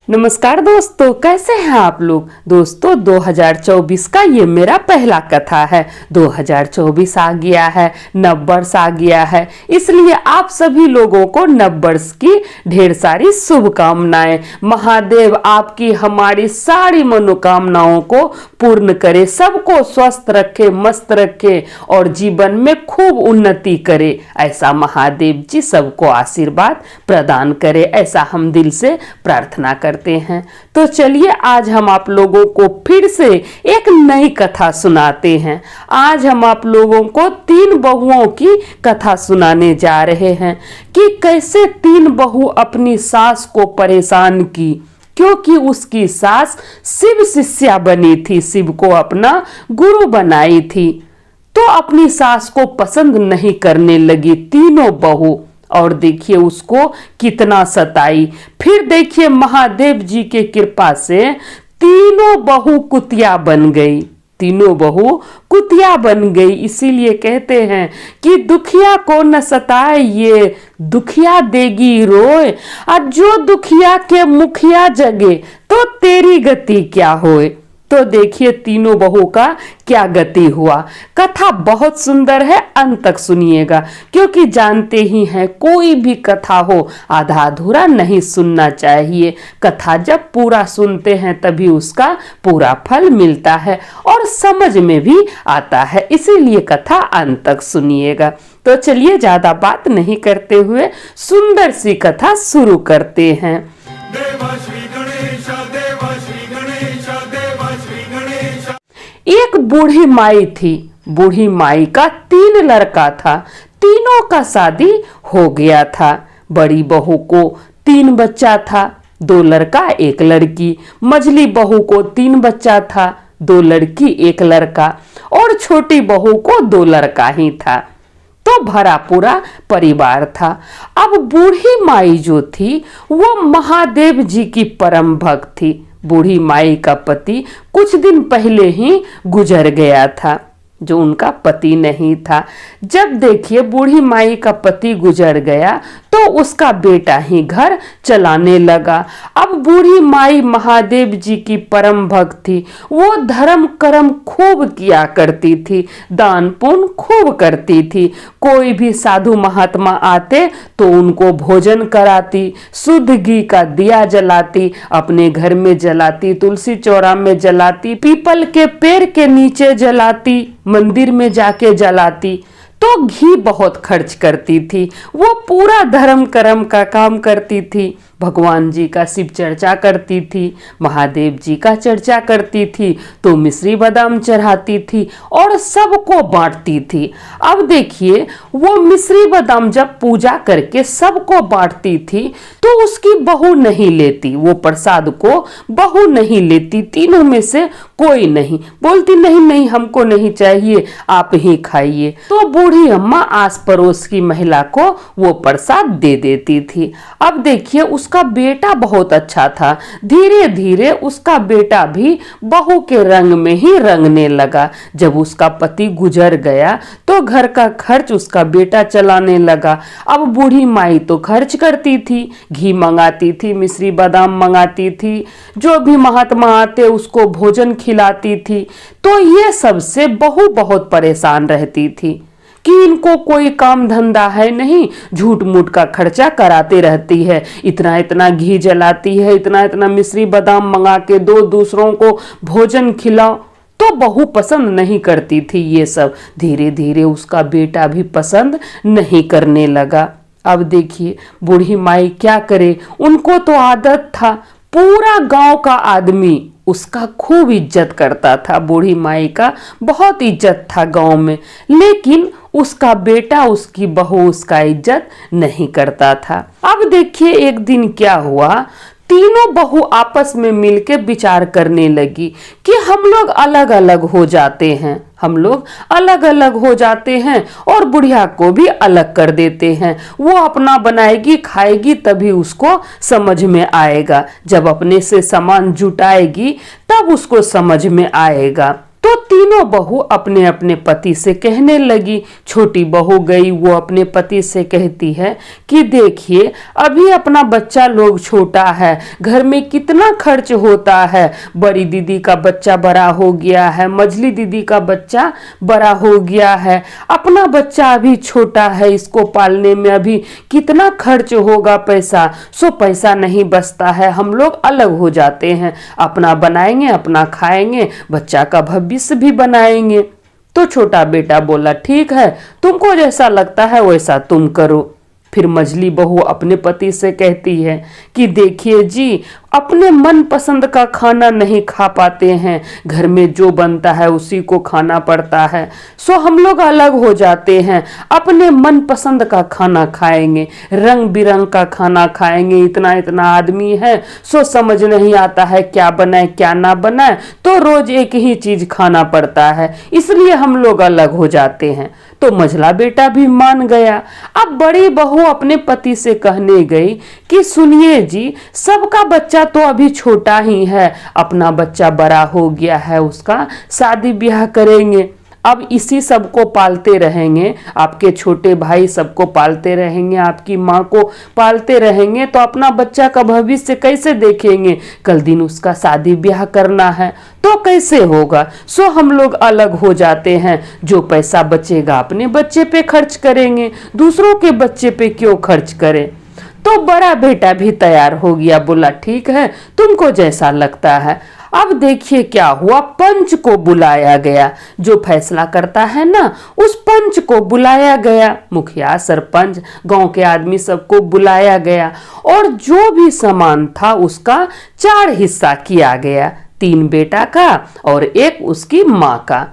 नमस्कार दोस्तों, कैसे हैं आप लोग। दोस्तों 2024 का ये मेरा पहला कथा है। 2024 आ गया है, नववर्ष आ गया है, इसलिए आप सभी लोगों को नववर्ष की ढेर सारी शुभकामनाएं। महादेव आपकी हमारी सारी मनोकामनाओं को पूर्ण करे, सबको स्वस्थ रखे, मस्त रखे और जीवन में खूब उन्नति करे। ऐसा महादेव जी सबको आशीर्वाद प्रदान करे, ऐसा हम दिल से प्रार्थना करते हैं। तो चलिए आज हम आप लोगों को फिर से एक नई कथा सुनाते हैं। आज हम आप लोगों को 3 बहुओं की कथा सुनाने जा रहे हैं कि कैसे 3 बहू अपनी सास को परेशान की, क्योंकि उसकी सास शिव शिष्या बनी थी, शिव को अपना गुरु बनाई थी। तो अपनी सास को पसंद नहीं करने लगी तीनों बहू, और देखिए उसको कितना सताई। फिर देखिए महादेव जी के कृपा से तीनों बहू कुतिया बन गई, तीनों बहू कुतिया बन गई। इसीलिए कहते हैं कि दुखिया को न सताए ये, दुखिया देगी रोए, और जो दुखिया के मुखिया जगे तो तेरी गति क्या होए। तो देखिए तीनों बहू का क्या गति हुआ। कथा बहुत सुंदर है, अंत तक सुनिएगा, क्योंकि जानते ही हैं कोई भी कथा हो आधा अधूरा नहीं सुनना चाहिए। कथा जब पूरा सुनते हैं तभी उसका पूरा फल मिलता है और समझ में भी आता है, इसीलिए कथा अंत तक सुनिएगा। तो चलिए ज्यादा बात नहीं करते हुए सुंदर सी कथा शुरू करते हैं। एक बूढ़ी माई थी। बूढ़ी माई का 3 लड़का था, तीनों का शादी हो गया था। बड़ी बहू को 3 बच्चा था, 2 लड़का 1 लड़की। मझली बहू को 3 बच्चा था, 2 लड़की 1 लड़का, और छोटी बहू को 2 लड़का ही था। तो भरा पूरा परिवार था। अब बूढ़ी माई जो थी वो महादेव जी की परम भक्त थी। बूढ़ी माई का पति कुछ दिन पहले ही गुजर गया था, जो उनका पति नहीं था। जब देखिए बूढ़ी माई का पति गुजर गया तो उसका बेटा ही घर चलाने लगा। अब बूढ़ी माई महादेव जी की परम भक्त थी, वो धर्म कर्म खूब किया करती थी, दान पुण्य खूब करती थी। कोई भी साधु महात्मा आते तो उनको भोजन कराती, शुद्ध घी का दिया जलाती, अपने घर में जलाती, तुलसी चौरा में जलाती, पीपल के पेड़ के नीचे जलाती, मंदिर में जाके जलाती। तो घी बहुत खर्च करती थी। वो पूरा धर्म कर्म का काम करती थी, भगवान जी का शिव चर्चा करती थी, महादेव जी का चर्चा करती थी, तो मिश्री बादाम चढ़ाती थी और सबको बांटती थी। अब देखिए वो मिश्री बादाम जब पूजा करके सबको बांटती थी तो उसकी बहू नहीं लेती, वो प्रसाद को बहू नहीं लेती। तीनों में से कोई नहीं, बोलती नहीं नहीं हमको नहीं चाहिए, आप ही खाइए। तो बूढ़ी अम्मा आस पड़ोस की महिला को वो प्रसाद दे देती थी। अब देखिए उसका बेटा बहुत अच्छा था, धीरे धीरे उसका बेटा भी बहू के रंग में ही रंगने लगा। जब उसका पति गुजर गया तो घर का खर्च उसका बेटा चलाने लगा। अब बूढ़ी माई तो खर्च करती थी, घी मंगाती थी, मिश्री बादाम मंगाती थी, जो भी महात्मा आते उसको भोजन खिलाती थी। तो ये सबसे बहू बहुत परेशान रहती थी कि इनको कोई काम धंधा है नहीं, झूठ मूठ का खर्चा कराते रहती है, इतना इतना घी जलाती है, इतना इतना मिश्री बादाम मंगा के दो, दूसरों को भोजन खिलाओ। तो बहू पसंद नहीं करती थी ये सब। धीरे धीरे उसका बेटा भी पसंद नहीं करने लगा। अब देखिए बूढ़ी माई क्या करे, उनको तो आदत था, पूरा गांव का आदमी उसका खूब इज्जत करता था। बूढ़ी माई का बहुत इज्जत था गांव में, लेकिन उसका बेटा, उसकी बहू उसका इज्जत नहीं करता था। अब देखिए एक दिन क्या हुआ, तीनों बहू आपस में मिलकर विचार करने लगी कि हम लोग अलग अलग हो जाते हैं, हम लोग अलग अलग हो जाते हैं और बुढ़िया को भी अलग कर देते हैं। वो अपना बनाएगी खाएगी तभी उसको समझ में आएगा, जब अपने से सामान जुटाएगी तब उसको समझ में आएगा। तो तीनों बहू अपने अपने पति से कहने लगी। छोटी बहू गई, वो अपने पति से कहती है कि देखिए अभी अपना बच्चा लोग छोटा है, घर में कितना खर्च होता है। बड़ी दीदी का बच्चा बड़ा हो गया है, मझली दीदी का बच्चा बड़ा हो गया है, अपना बच्चा अभी छोटा है, इसको पालने में अभी कितना खर्च होगा पैसा। सो पैसा नहीं बचता है, हम लोग अलग हो जाते हैं, अपना बनाएंगे, अपना खाएंगे, बच्चा का भविष्य भी बनाएंगे। तो छोटा बेटा बोला ठीक है, तुमको जैसा लगता है वैसा तुम करो। फिर मझली बहू अपने पति से कहती है कि देखिए जी, अपने मन पसंद का खाना नहीं खा पाते हैं, घर में जो बनता है उसी को खाना पड़ता है। सो हम लोग अलग हो जाते हैं, अपने मन पसंद का खाना खाएंगे, रंग बिरंग का खाना खाएंगे। इतना इतना आदमी है, सो समझ नहीं आता है क्या बनाए क्या ना बनाए, तो रोज एक ही चीज खाना पड़ता है, इसलिए हम लोग अलग हो जाते हैं। तो मझला बेटा भी मान गया। अब बड़ी बहू अपने पति से कहने गई कि सुनिए जी, सबका बच्चा तो अभी छोटा ही है, अपना बच्चा बड़ा हो गया है, उसका शादी ब्याह करेंगे, अब इसी सबको पालते रहेंगे, आपके छोटे भाई सबको पालते रहेंगे, आपकी माँ को पालते रहेंगे, तो अपना बच्चा का भविष्य कैसे देखेंगे। कल दिन उसका शादी ब्याह करना है तो कैसे होगा। सो हम लोग अलग हो जाते हैं, जो पैसा बचेगा अपने बच्चे पे खर्च करेंगे, दूसरों के बच्चे पे क्यों खर्च करें। तो बड़ा बेटा भी तैयार हो गया, बोला ठीक है, तुमको जैसा लगता है। अब देखिए क्या हुआ, पंच को बुलाया गया, जो फैसला करता है ना, उस पंच को बुलाया गया, मुखिया सरपंच गांव के आदमी सबको बुलाया गया, और जो भी सामान था उसका 4 हिस्सा किया गया, 3 बेटा का और 1 उसकी माँ का,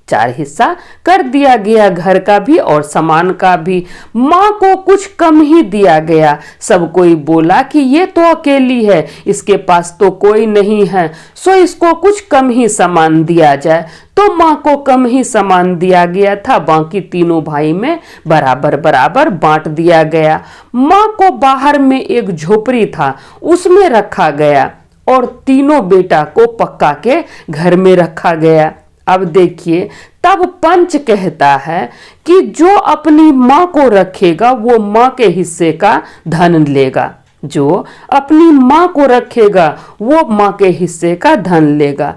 4 हिस्सा कर दिया गया, घर का भी और सामान का भी। माँ को कुछ कम ही दिया गया। सब कोई बोला कि ये तो अकेली है, इसके पास तो कोई नहीं है, सो इसको कुछ कम ही सामान दिया जाए। तो माँ को कम ही सामान दिया गया था, बाकी तीनों भाई में बराबर बराबर बांट दिया गया। माँ को बाहर में एक झोपड़ी था, उसमें रखा गया, और तीनों बेटा को पक्का के घर में रखा गया। अब देखिए, तब पंच कहता है कि जो अपनी माँ को रखेगा वो माँ के हिस्से का धन लेगा, जो अपनी माँ को रखेगा वो माँ के हिस्से का धन लेगा।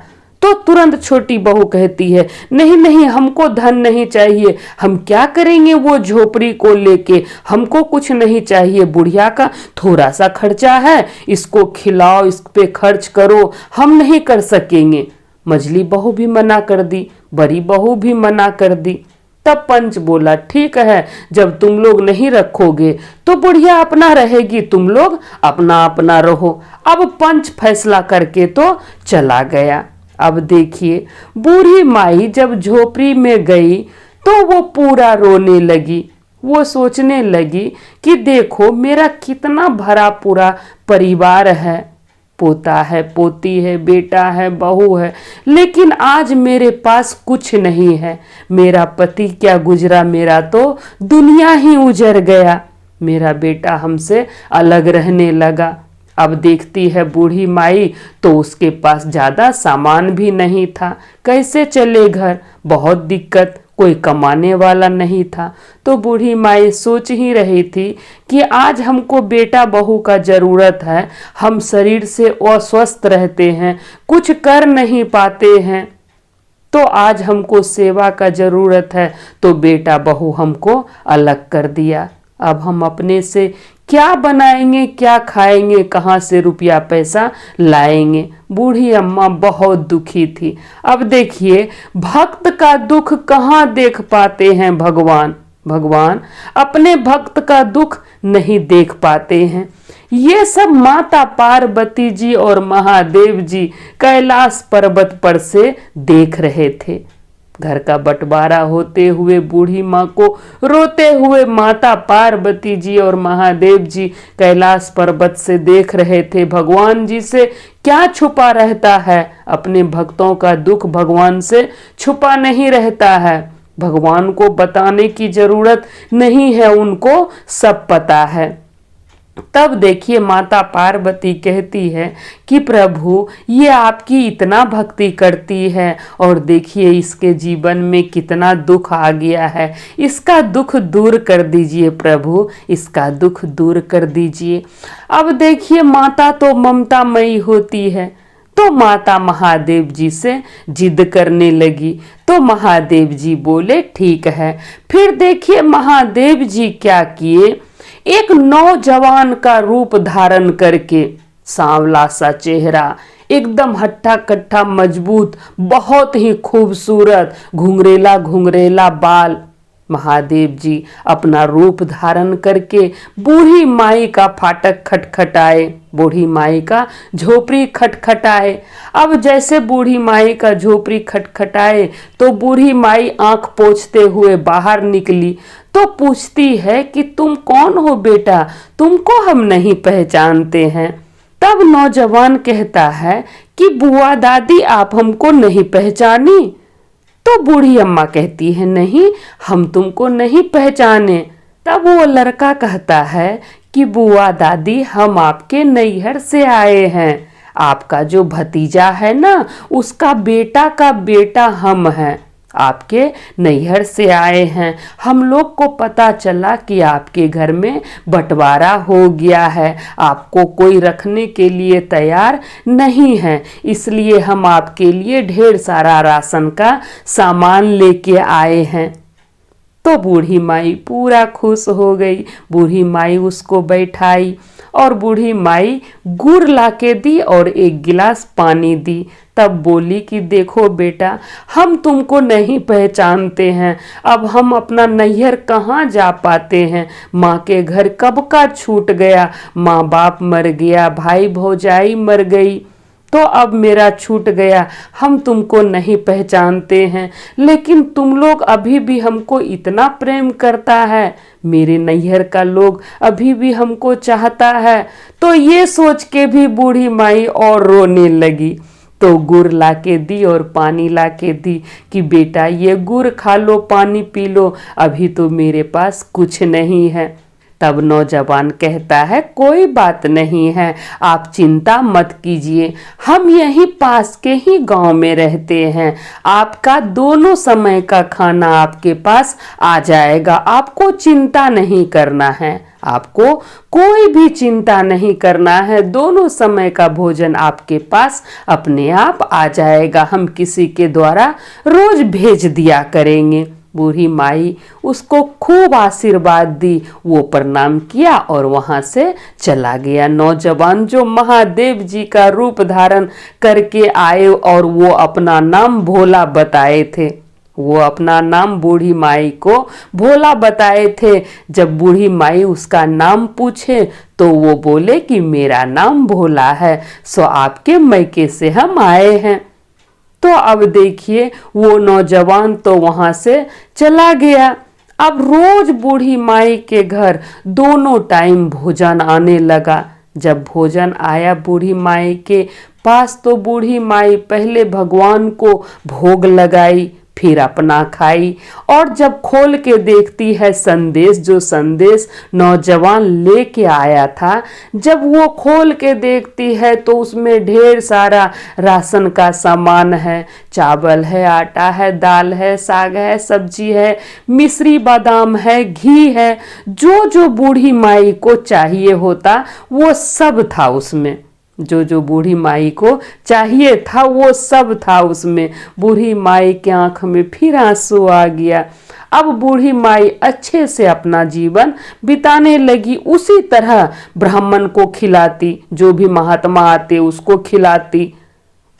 तो तुरंत छोटी बहू कहती है नहीं नहीं, हमको धन नहीं चाहिए, हम क्या करेंगे वो झोपड़ी को लेके, हमको कुछ नहीं चाहिए, बुढ़िया का थोड़ा सा खर्चा है, इसको खिलाओ, इस पे खर्च करो, हम नहीं कर सकेंगे। मझली बहू भी मना कर दी, बड़ी बहू भी मना कर दी। तब पंच बोला ठीक है, जब तुम लोग नहीं रखोगे तो बुढ़िया अपना रहेगी, तुम लोग अपना अपना रहो। अब पंच फैसला करके तो चला गया। अब देखिए, बूढ़ी माई जब झोपड़ी में गई तो वो पूरा रोने लगी। वो सोचने लगी कि देखो मेरा कितना भरा पूरा परिवार है, पोता है, पोती है, बेटा है, बहू है, लेकिन आज मेरे पास कुछ नहीं है। मेरा पति क्या गुजरा, मेरा तो दुनिया ही उजड़ गया, मेरा बेटा हमसे अलग रहने लगा। अब देखती है बूढ़ी माई तो उसके पास ज्यादा सामान भी नहीं था, कैसे चले घर, बहुत दिक्कत, कोई कमाने वाला नहीं था। तो बूढ़ी माई सोच ही रही थी कि आज हमको बेटा बहू का जरूरत है, हम शरीर से अस्वस्थ रहते हैं, कुछ कर नहीं पाते हैं, तो आज हमको सेवा का जरूरत है। तो बेटा बहू हमको अलग कर दिया, अब हम अपने से क्या बनाएंगे, क्या खाएंगे, कहाँ से रुपया पैसा लाएंगे। बूढ़ी अम्मा बहुत दुखी थी। अब देखिए, भक्त का दुख कहाँ देख पाते हैं भगवान, भगवान अपने भक्त का दुख नहीं देख पाते हैं। ये सब माता पार्वती जी और महादेव जी कैलाश पर्वत पर से देख रहे थे। घर का बंटवारा होते हुए बूढ़ी माँ को रोते हुए माता पार्वती जी और महादेव जी कैलाश पर्वत से देख रहे थे। भगवान जी से क्या छुपा रहता है, अपने भक्तों का दुख भगवान से छुपा नहीं रहता है, भगवान को बताने की जरूरत नहीं है, उनको सब पता है। तब देखिए माता पार्वती कहती है कि प्रभु ये आपकी इतना भक्ति करती है और देखिए इसके जीवन में कितना दुख आ गया है, इसका दुख दूर कर दीजिए प्रभु, इसका दुख दूर कर दीजिए। अब देखिए माता तो ममतामयी होती है, तो माता महादेव जी से जिद करने लगी। तो महादेव जी बोले ठीक है। फिर देखिए महादेव जी क्या किए, एक नौजवान का रूप धारण करके, सांवला सा चेहरा, एकदम हट्टा कट्टा मजबूत, बहुत ही खूबसूरत, घुंघरेला घुंघरेला बाल, महादेव जी अपना रूप धारण करके बूढ़ी माई का फाटक खटखटाए, बूढ़ी माई का झोपड़ी खटखटाए। अब जैसे बूढ़ी माई का झोपड़ी खटखटाए तो बूढ़ी माई आंख पोंछते हुए बाहर निकली। तो पूछती है कि तुम कौन हो बेटा, तुमको हम नहीं पहचानते हैं। तब नौजवान कहता है कि बुआ दादी आप हमको नहीं पहचानी। तो बूढ़ी अम्मा कहती है नहीं, हम तुमको नहीं पहचाने। तब वो लड़का कहता है कि बुआ दादी हम आपके नैहर से आए हैं, आपका जो भतीजा है ना उसका बेटा का बेटा हम हैं, आपके नैहर से आए हैं। हम लोग को पता चला कि आपके घर में बंटवारा हो गया है, आपको कोई रखने के लिए तैयार नहीं है, इसलिए हम आपके लिए ढेर सारा राशन का सामान लेके आए हैं। तो बूढ़ी माई पूरा खुश हो गई। बूढ़ी माई उसको बैठाई और बूढ़ी माई गुड़ लाके दी और एक गिलास पानी दी। तब बोली कि देखो बेटा, हम तुमको नहीं पहचानते हैं, अब हम अपना नैहर कहाँ जा पाते हैं, माँ के घर कब का छूट गया, माँ बाप मर गया, भाई भौजाई मर गई, तो अब मेरा छूट गया, हम तुमको नहीं पहचानते हैं, लेकिन तुम लोग अभी भी हमको इतना प्रेम करता है, मेरे नैहर का लोग अभी भी हमको चाहता है। तो ये सोच के भी बूढ़ी माई और रोने लगी। तो गुड़ लाके दी और पानी लाके दी कि बेटा ये गुड़ खा लो, पानी पी लो, अभी तो मेरे पास कुछ नहीं है। तब नौजवान कहता है कोई बात नहीं है, आप चिंता मत कीजिए, हम यहीं पास के ही गांव में रहते हैं, आपका दोनों समय का खाना आपके पास आ जाएगा, आपको चिंता नहीं करना है, आपको कोई भी चिंता नहीं करना है, दोनों समय का भोजन आपके पास अपने आप आ जाएगा, हम किसी के द्वारा रोज भेज दिया करेंगे। बूढ़ी माई उसको खूब आशीर्वाद दी, वो प्रणाम किया और वहां से चला गया। नौजवान जो महादेव जी का रूप धारण करके आए और वो अपना नाम भोला बताए थे, वो अपना नाम बूढ़ी माई को भोला बताए थे। जब बूढ़ी माई उसका नाम पूछे तो वो बोले कि मेरा नाम भोला है, सो आपके मैके से हम आए हैं। तो अब देखिए वो नौजवान तो वहां से चला गया। अब रोज बूढ़ी माई के घर दोनों टाइम भोजन आने लगा। जब भोजन आया बूढ़ी माई के पास तो बूढ़ी माई पहले भगवान को भोग लगाई, फिर अपना खाई, और जब खोल के देखती है संदेश, जो संदेश नौजवान लेके आया था, जब वो खोल के देखती है तो उसमें ढेर सारा राशन का सामान है, चावल है, आटा है, दाल है, साग है, सब्जी है, मिश्री बादाम है, घी है, जो जो बूढ़ी माई को चाहिए होता वो सब था उसमें, जो जो बूढ़ी माई को चाहिए था वो सब था उसमें। बूढ़ी माई के आंख में फिर आंसू आ गया। अब बूढ़ी माई अच्छे से अपना जीवन बिताने लगी, उसी तरह ब्राह्मण को खिलाती, जो भी महात्मा आते उसको खिलाती,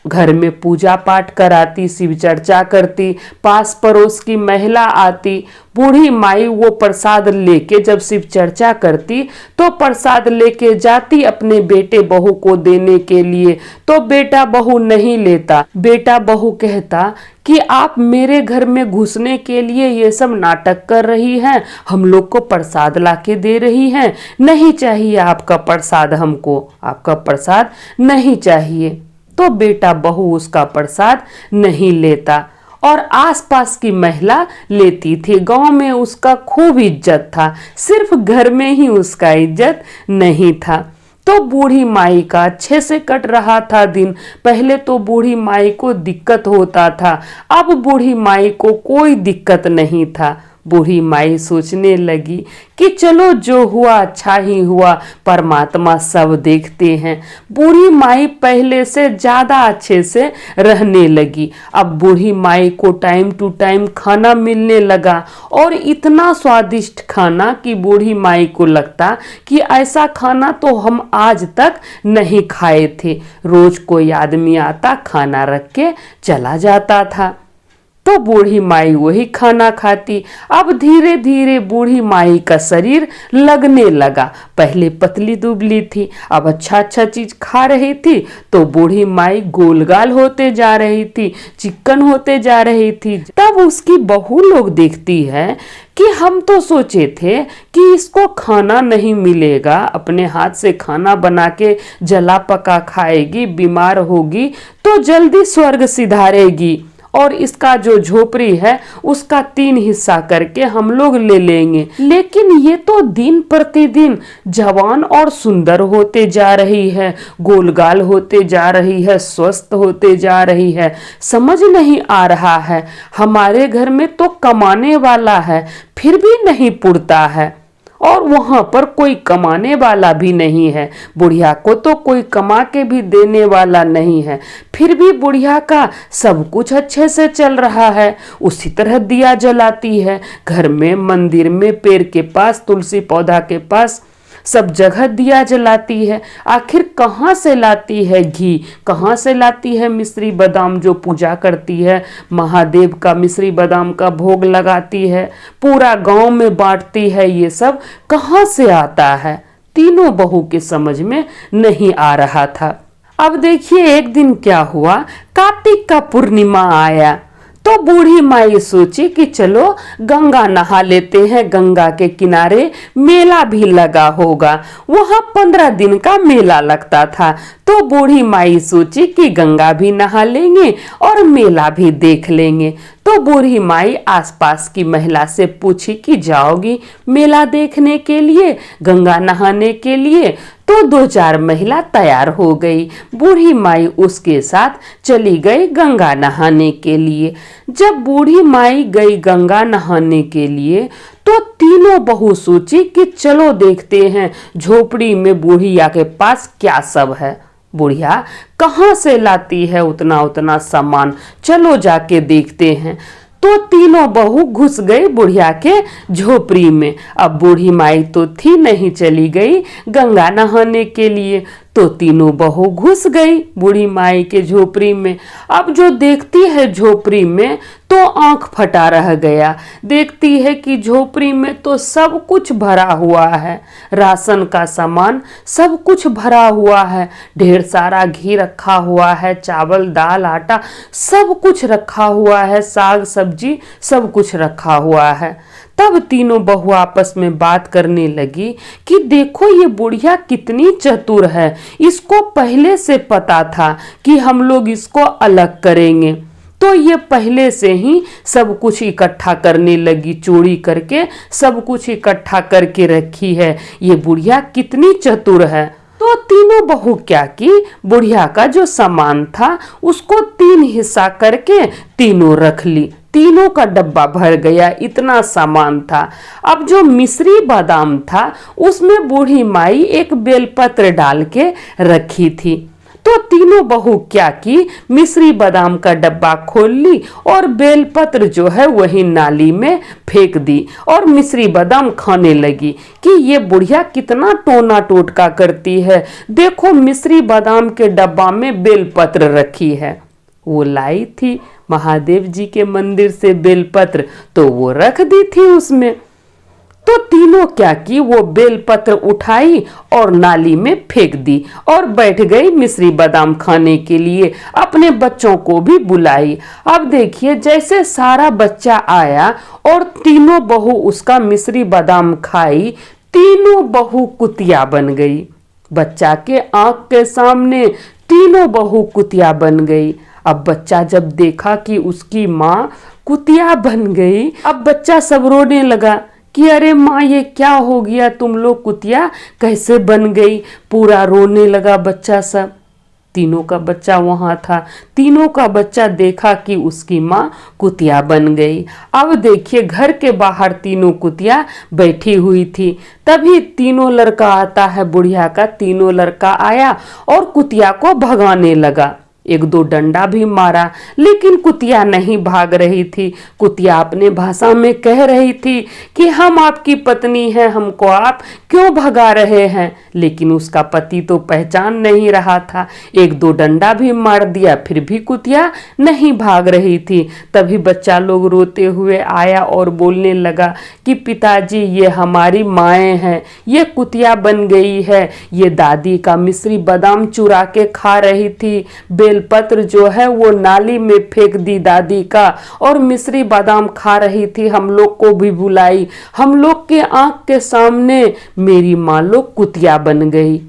घर में पूजा पाठ कराती, शिव चर्चा करती, पास पड़ोस की महिला आती, बूढ़ी माई वो प्रसाद लेके जब शिव चर्चा करती तो प्रसाद लेके जाती अपने बेटे बहू को देने के लिए, तो बेटा बहू नहीं लेता, बेटा बहू कहता कि आप मेरे घर में घुसने के लिए ये सब नाटक कर रही हैं, हम लोग को प्रसाद लाके दे रही हैं, नहीं चाहिए आपका प्रसाद, हमको आपका प्रसाद नहीं चाहिए। तो बेटा बहू उसका प्रसाद नहीं लेता और आसपास की महिला लेती थी। गांव में उसका खूब इज्जत था, सिर्फ घर में ही उसका इज्जत नहीं था। तो बूढ़ी माई का अच्छे से कट रहा था दिन। पहले तो बूढ़ी माई को दिक्कत होता था, अब बूढ़ी माई को कोई दिक्कत नहीं था। बूढ़ी माई सोचने लगी कि चलो जो हुआ अच्छा ही हुआ, परमात्मा सब देखते हैं। बूढ़ी माई पहले से ज्यादा अच्छे से रहने लगी। अब बूढ़ी माई को टाइम टू टाइम खाना मिलने लगा और इतना स्वादिष्ट खाना कि बूढ़ी माई को लगता कि ऐसा खाना तो हम आज तक नहीं खाए थे। रोज कोई आदमी आता, खाना रख के चला जाता था, तो बूढ़ी माई वही खाना खाती। अब धीरे धीरे बूढ़ी माई का शरीर लगने लगा। पहले पतली दुबली थी, अब अच्छा अच्छा चीज खा रही थी, तो बूढ़ी माई गोलगाल होते जा रही थी, चिकन होते जा रही थी। तब उसकी बहू लोग देखती है कि हम तो सोचे थे कि इसको खाना नहीं मिलेगा, अपने हाथ से खाना बना के जला पका खाएगी, बीमार होगी तो जल्दी स्वर्ग सिधारेगी और इसका जो झोपड़ी है उसका 3 हिस्सा करके हम लोग ले लेंगे। लेकिन ये तो दिन प्रतिदिन जवान और सुंदर होते जा रही है, गोलगाल होते जा रही है, स्वस्थ होते जा रही है। समझ नहीं आ रहा है, हमारे घर में तो कमाने वाला है फिर भी नहीं पुरता है और वहां पर कोई कमाने वाला भी नहीं है। बुढ़िया को तो कोई कमा के भी देने वाला नहीं है, फिर भी बुढ़िया का सब कुछ अच्छे से चल रहा है। उसी तरह दिया जलाती है, घर में, मंदिर में, पेड़ के पास, तुलसी पौधा के पास, सब जगह दिया जलाती है। आखिर कहाँ से लाती है घी, कहाँ से लाती है मिश्री बादाम जो पूजा करती है, महादेव का मिश्री बादाम का भोग लगाती है, पूरा गांव में बांटती है, ये सब कहाँ से आता है? तीनों बहू के समझ में नहीं आ रहा था। अब देखिए एक दिन क्या हुआ, कार्तिक का पूर्णिमा आया तो बूढ़ी माई सोची कि चलो गंगा नहा लेते हैं, गंगा के किनारे मेला भी लगा होगा। वहां 15 दिन का मेला लगता था, तो बूढ़ी माई सोची कि गंगा भी नहा लेंगे और मेला भी देख लेंगे। तो बूढ़ी माई आसपास की महिला से पूछी कि जाओगी मेला देखने के लिए, गंगा नहाने के लिए? तो 2-4 महिला तैयार हो गई। बूढ़ी माई उसके साथ चली गई गंगा नहाने के लिए। जब बूढ़ी माई गई गंगा नहाने के लिए तो तीनों बहू सोची कि चलो देखते हैं झोपड़ी में बुढ़िया के पास क्या सब है। बुढ़िया कहाँ से लाती है उतना उतना सामान, चलो जाके देखते हैं। तो तीनों बहू घुस गई बुढ़िया के झोपड़ी में। अब बूढ़ी माई तो थी नहीं, चली गई गंगा नहाने के लिए। तो तीनों बहू घुस गई बूढ़ी माई के झोपड़ी में। अब जो देखती है झोपड़ी में तो आंख फटा रह गया। देखती है कि झोपड़ी में तो सब कुछ भरा हुआ है, राशन का सामान सब कुछ भरा हुआ है, ढेर सारा घी रखा हुआ है, चावल दाल आटा सब कुछ रखा हुआ है, साग सब्जी सब कुछ रखा हुआ है। तब तीनों बहू आपस में बात करने लगी कि देखो ये बुढ़िया कितनी चतुर है, इसको पहले से पता था कि हम लोग इसको अलग करेंगे, तो ये पहले से ही सब कुछ इकट्ठा करने लगी, चोरी करके सब कुछ इकट्ठा करके रखी है। ये बुढ़िया कितनी चतुर है। तो तीनों बहू क्या की, बुढ़िया का जो सामान था उसको 3 हिस्सा करके तीनों रख ली। तीनों का डब्बा भर गया, इतना सामान था। अब जो मिश्री बादाम था उसमें बूढ़ी माई एक बेलपत्र डाल के रखी थी। तो तीनों बहू क्या की, मिश्री बादाम का डब्बा खोल ली और बेलपत्र जो है वही नाली में फेंक दी और मिश्री बादाम खाने लगी कि ये बुढ़िया कितना टोना टोटका करती है, देखो मिश्री बादाम के डब्बा में बेलपत्र रखी है। वो लाई थी महादेव जी के मंदिर से बेलपत्र, तो वो रख दी थी उसमें। तो तीनों क्या की, वो बेलपत्र उठाई और नाली में फेंक दी और बैठ गई मिश्री बादाम खाने के लिए। अपने बच्चों को भी बुलाई। अब देखिए जैसे सारा बच्चा आया और तीनों बहू उसका मिश्री बादाम खाई, तीनों बहू कुतिया बन गई। बच्चा के आंख के सामने तीनों बहू कुतिया बन गई। अब बच्चा जब देखा कि उसकी माँ कुतिया बन गई, अब बच्चा सब रोने लगा कि अरे माँ ये क्या हो गया, तुम लोग कुतिया कैसे बन गई। पूरा रोने लगा बच्चा सब। तीनों का बच्चा वहां था, तीनों का बच्चा देखा कि उसकी माँ कुतिया बन गई। अब देखिए घर के बाहर तीनों कुतिया बैठी हुई थी। तभी तीनों लड़का आता है बुढ़िया का, तीनों लड़का आया और कुतिया को भगाने लगा। एक दो डंडा भी मारा, लेकिन कुतिया नहीं भाग रही थी। कुतिया अपने भाषा में कह रही थी कि हम आपकी पत्नी हैं, हमको आप क्यों भगा रहे हैं। लेकिन उसका पति तो पहचान नहीं रहा था। एक दो डंडा भी मार दिया, फिर भी कुतिया नहीं भाग रही थी। तभी बच्चा लोग रोते हुए आया और बोलने लगा कि पिताजी ये हमारी माएँ हैं, ये कुतिया बन गई है। ये दादी का मिश्री बादाम चुरा के खा रही थी, बेलपत्र जो है वो नाली में फेंक दी दादी का, और मिश्री बादाम खा रही थी, हम लोग को भी बुलाई। हम लोग के आंख के सामने मेरी माँ लोग कुतिया बन गई।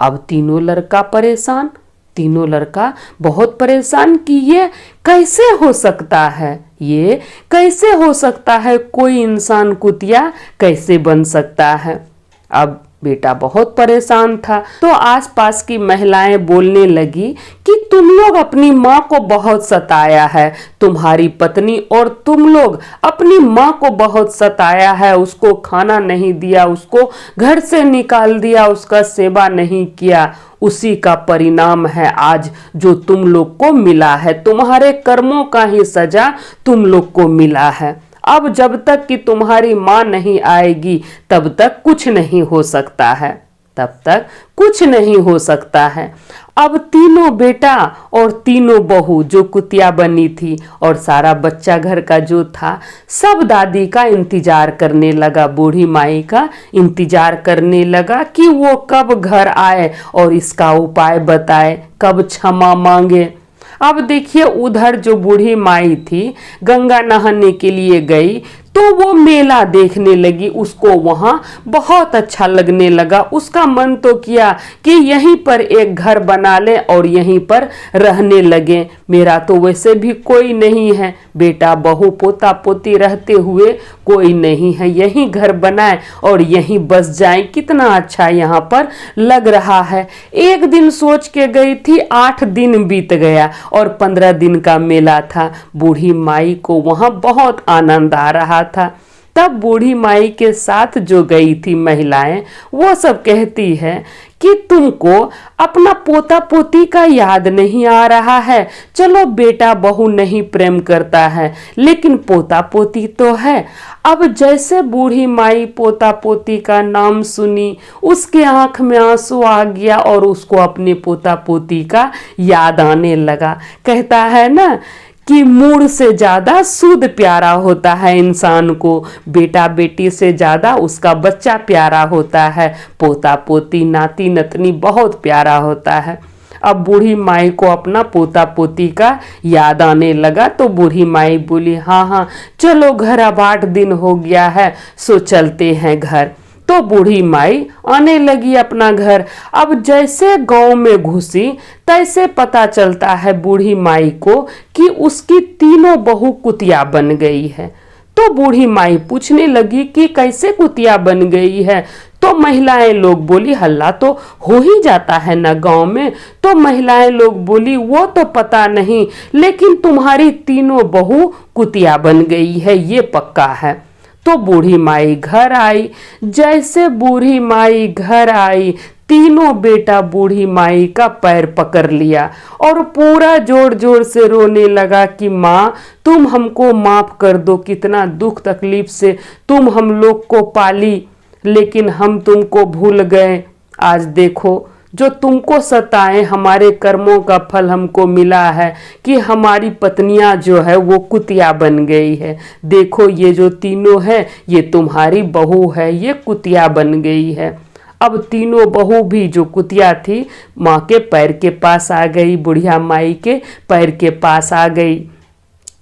अब तीनों लड़का परेशान, तीनों लड़का बहुत परेशान कि ये कैसे हो सकता है, ये कैसे हो सकता है, कोई इंसान कुतिया कैसे बन सकता है। अब बेटा बहुत परेशान था, तो आसपास की महिलाएं बोलने लगी कि तुम लोग अपनी माँ को बहुत सताया है, तुम्हारी पत्नी और तुम लोग अपनी माँ को बहुत सताया है, उसको खाना नहीं दिया, उसको घर से निकाल दिया, उसका सेवा नहीं किया। उसी का परिणाम है आज जो तुम लोग को मिला है, तुम्हारे कर्मों का ही सजा तुम लोग को मिला है। अब जब तक कि तुम्हारी माँ नहीं आएगी तब तक कुछ नहीं हो सकता है, तब तक कुछ नहीं हो सकता है। अब तीनों बेटा और तीनों बहू जो कुतिया बनी थी और सारा बच्चा घर का जो था, सब दादी का इंतजार करने लगा, बूढ़ी माई का इंतजार करने लगा कि वो कब घर आए और इसका उपाय बताए, कब क्षमा मांगे। अब देखिए उधर जो बूढ़ी माई थी गंगा नहाने के लिए गई, तो वो मेला देखने लगी, उसको वहां बहुत अच्छा लगने लगा। उसका मन तो किया कि यहीं पर एक घर बना ले और यहीं पर रहने लगे। मेरा तो वैसे भी कोई नहीं है, बेटा बहू पोता पोती रहते हुए कोई नहीं है, यहीं घर बनाए और यहीं बस जाए, कितना अच्छा यहाँ पर लग रहा है। एक दिन सोच के गई थी, 8 दिन बीत गया और 15 दिन का मेला था। बूढ़ी माई को वहां बहुत आनंद आ रहा था। तब बूढ़ी माई के साथ जो गई थी महिलाएं, वो सब कहती है कि तुमको अपना पोता पोती का याद नहीं आ रहा है। चलो बेटा बहू नहीं प्रेम करता है, लेकिन पोता पोती तो है। अब जैसे बूढ़ी माई पोता पोती का नाम सुनी, उसके आंख में आंसू आ गया और उसको अपने पोता पोती का याद आने लगा। कहता है ना कि मूड से ज्यादा सूद प्यारा होता है इंसान को, बेटा बेटी से ज्यादा उसका बच्चा प्यारा होता है, पोता पोती नाती नतनी बहुत प्यारा होता है। अब बूढ़ी माई को अपना पोता पोती का याद आने लगा, तो बूढ़ी माई बोली हाँ हाँ चलो घर, अब 8 दिन हो गया है, सो चलते हैं घर। तो बूढ़ी माई आने लगी अपना घर। अब जैसे गांव में घुसी तैसे पता चलता है बूढ़ी माई को कि उसकी तीनों बहू कुतिया बन गई है। तो बूढ़ी माई पूछने लगी कि कैसे कुतिया बन गई है। तो महिलाएं लोग बोली हल्ला तो हो ही जाता है ना गांव में। तो महिलाएं लोग बोली वो तो पता नहीं, लेकिन तुम्हारी तीनों बहू कुतिया बन गई है, ये पक्का है। तो बूढ़ी माई घर आई। जैसे बूढ़ी माई घर आई, तीनों बेटा बूढ़ी माई का पैर पकड़ लिया और पूरा जोर जोर से रोने लगा कि माँ तुम हमको माफ कर दो, कितना दुख तकलीफ से तुम हम लोग को पाली, लेकिन हम तुमको भूल गए। आज देखो जो तुमको सताए, हमारे कर्मों का फल हमको मिला है कि हमारी पत्नियां जो है वो कुतिया बन गई है। देखो ये जो तीनों है ये तुम्हारी बहू है, ये कुतिया बन गई है। अब तीनों बहू भी जो कुतिया थी माँ के पैर के पास आ गई, बुढ़िया माई के पैर के पास आ गई।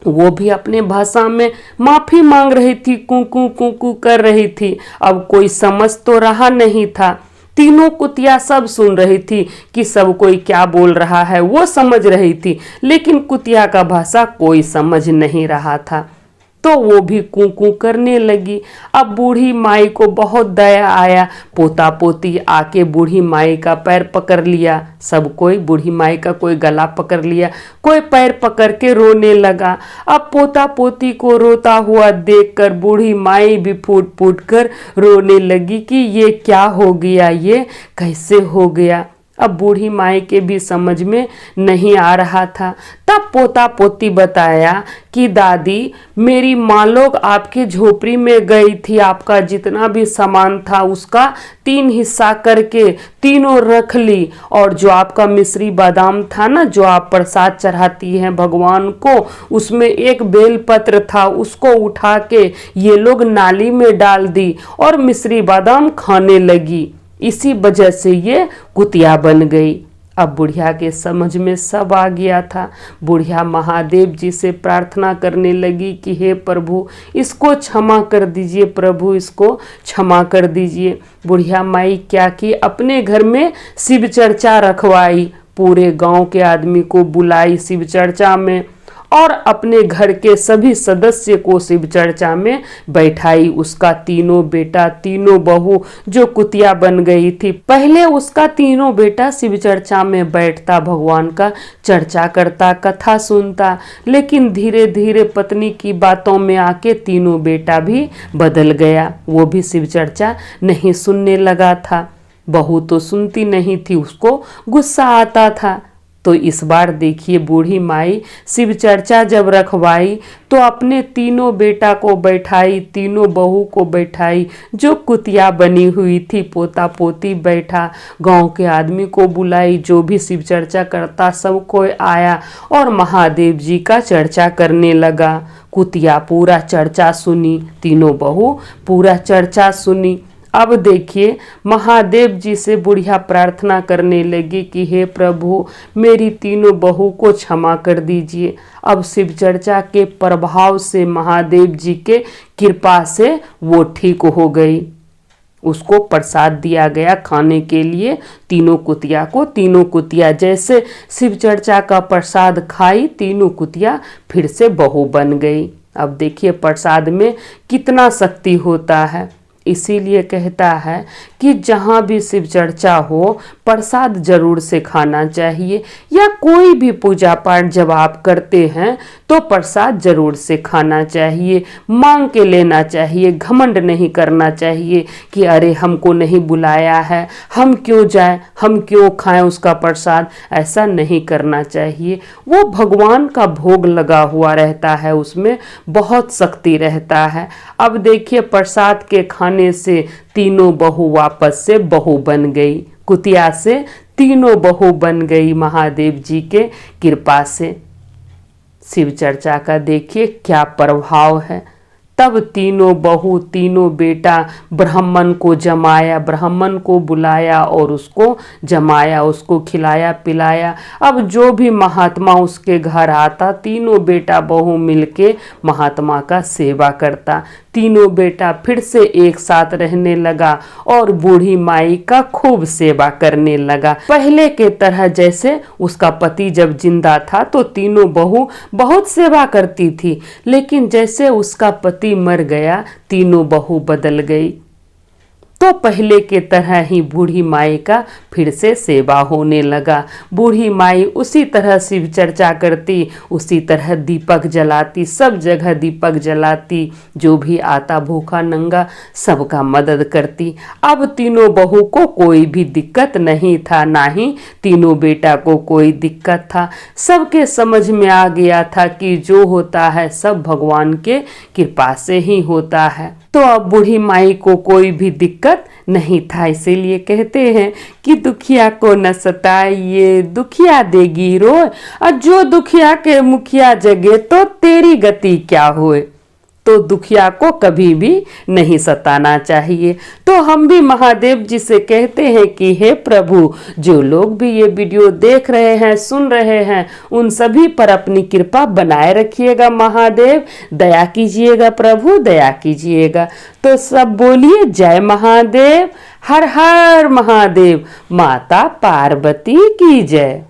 वो भी अपने भाषा में माफी मांग रही थी, कू कू कू कू कर रही थी। अब कोई समझ तो रहा नहीं था। तीनों कुतिया सब सुन रही थी कि सब कोई क्या बोल रहा है, वो समझ रही थी, लेकिन कुतिया का भाषा कोई समझ नहीं रहा था। तो वो भी कू कू करने लगी। अब बूढ़ी माई को बहुत दया आया। पोता पोती आके बूढ़ी माई का पैर पकड़ लिया। सब कोई बूढ़ी माई का कोई गला पकड़ लिया, कोई पैर पकड़ के रोने लगा। अब पोता पोती को रोता हुआ देखकर बूढ़ी माई भी फूट फूट कर रोने लगी कि ये क्या हो गया, ये कैसे हो गया। अब बूढ़ी माई के भी समझ में नहीं आ रहा था। तब पोता पोती बताया कि दादी, मेरी माँ लोग आपके झोपड़ी में गई थी, आपका जितना भी सामान था उसका 3 हिस्सा करके तीनों रख ली, और जो आपका मिश्री बादाम था ना, जो आप प्रसाद चढ़ाती हैं भगवान को, उसमें एक बेलपत्र था, उसको उठा के ये लोग नाली में डाल दी और मिश्री बादाम खाने लगी। इसी वजह से ये कुतिया बन गई। अब बुढ़िया के समझ में सब आ गया था। बुढ़िया महादेव जी से प्रार्थना करने लगी कि हे प्रभु, इसको क्षमा कर दीजिए, प्रभु इसको क्षमा कर दीजिए। बुढ़िया माई क्या की, अपने घर में शिव चर्चा रखवाई, पूरे गांव के आदमी को बुलाई शिव चर्चा में, और अपने घर के सभी सदस्य को शिव चर्चा में बैठाई। उसका तीनों बेटा, तीनों बहू जो कुतिया बन गई थी, पहले उसका तीनों बेटा शिव चर्चा में बैठता, भगवान का चर्चा करता, कथा सुनता, लेकिन धीरे धीरे पत्नी की बातों में आके तीनों बेटा भी बदल गया। वो भी शिव चर्चा नहीं सुनने लगा था। बहू तो सुनती नहीं थी, उसको गुस्सा आता था। तो इस बार देखिए, बूढ़ी माई शिव चर्चा जब रखवाई तो अपने तीनों बेटा को बैठाई, तीनों बहू को बैठाई, जो कुतिया बनी हुई थी, पोता पोती बैठा, गांव के आदमी को बुलाई, जो भी शिव चर्चा करता सब कोई आया और महादेव जी का चर्चा करने लगा। कुतिया पूरा चर्चा सुनी, तीनों बहू पूरा चर्चा सुनी। अब देखिए, महादेव जी से बुढ़िया प्रार्थना करने लगी कि हे प्रभु, मेरी तीनों बहू को क्षमा कर दीजिए। अब शिव चर्चा के प्रभाव से, महादेव जी के कृपा से वो ठीक हो गई। उसको प्रसाद दिया गया खाने के लिए, तीनों कुतिया को। तीनों कुतिया जैसे शिव चर्चा का प्रसाद खाई, तीनों कुतिया फिर से बहू बन गई। अब देखिए, प्रसाद में कितना शक्ति होता है। इसीलिए कहता है कि जहाँ भी शिव चर्चा हो, प्रसाद जरूर से खाना चाहिए, या कोई भी पूजा पाठ जब आप करते हैं तो प्रसाद जरूर से खाना चाहिए, मांग के लेना चाहिए। घमंड नहीं करना चाहिए कि अरे हमको नहीं बुलाया है, हम क्यों जाएं, हम क्यों खाएं उसका प्रसाद, ऐसा नहीं करना चाहिए। वो भगवान का भोग लगा हुआ रहता है, उसमें बहुत शक्ति रहता है। अब देखिए, प्रसाद के खाने से तीनों बहू वापस से बहू बन गई, कुतिया से तीनों बहू बन गई महादेव जी के कृपा से। शिव चर्चा का देखिए क्या प्रभाव है। तब तीनों बहू, तीनों बेटा ब्राह्मण को जमाया, ब्राह्मण को बुलाया और उसको जमाया, उसको खिलाया पिलाया। अब जो भी महात्मा उसके घर आता, तीनों बेटा बहू मिलके महात्मा का सेवा करता। तीनों बेटा फिर से एक साथ रहने लगा और बूढ़ी माई का खूब सेवा करने लगा। पहले के तरह जैसे उसका पति जब जिंदा था तो तीनों बहू बहुत सेवा करती थी, लेकिन जैसे उसका पति मर गया, तीनों बहू बदल गई। तो पहले के तरह ही बूढ़ी माई का फिर से सेवा होने लगा। बूढ़ी माई उसी तरह शिव चर्चा करती, उसी तरह दीपक जलाती, सब जगह दीपक जलाती, जो भी आता भूखा नंगा सबका मदद करती। अब तीनों बहू को कोई भी दिक्कत नहीं था, ना ही तीनों बेटा को कोई दिक्कत था। सबके समझ में आ गया था कि जो होता है सब भगवान के कृपा से ही होता है। तो अब बूढ़ी माई को कोई भी दिक्कत नहीं था। इसीलिए कहते हैं कि दुखिया को न सताइए, दुखिया देगी रोए, और जो दुखिया के मुखिया जगे तो तेरी गति क्या होए। तो दुखिया को कभी भी नहीं सताना चाहिए। तो हम भी महादेव जी से कहते हैं कि हे प्रभु, जो लोग भी ये वीडियो देख रहे हैं, सुन रहे हैं, उन सभी पर अपनी कृपा बनाए रखिएगा महादेव, दया कीजिएगा प्रभु, दया कीजिएगा। तो सब बोलिए जय महादेव, हर हर महादेव, माता पार्वती की जय।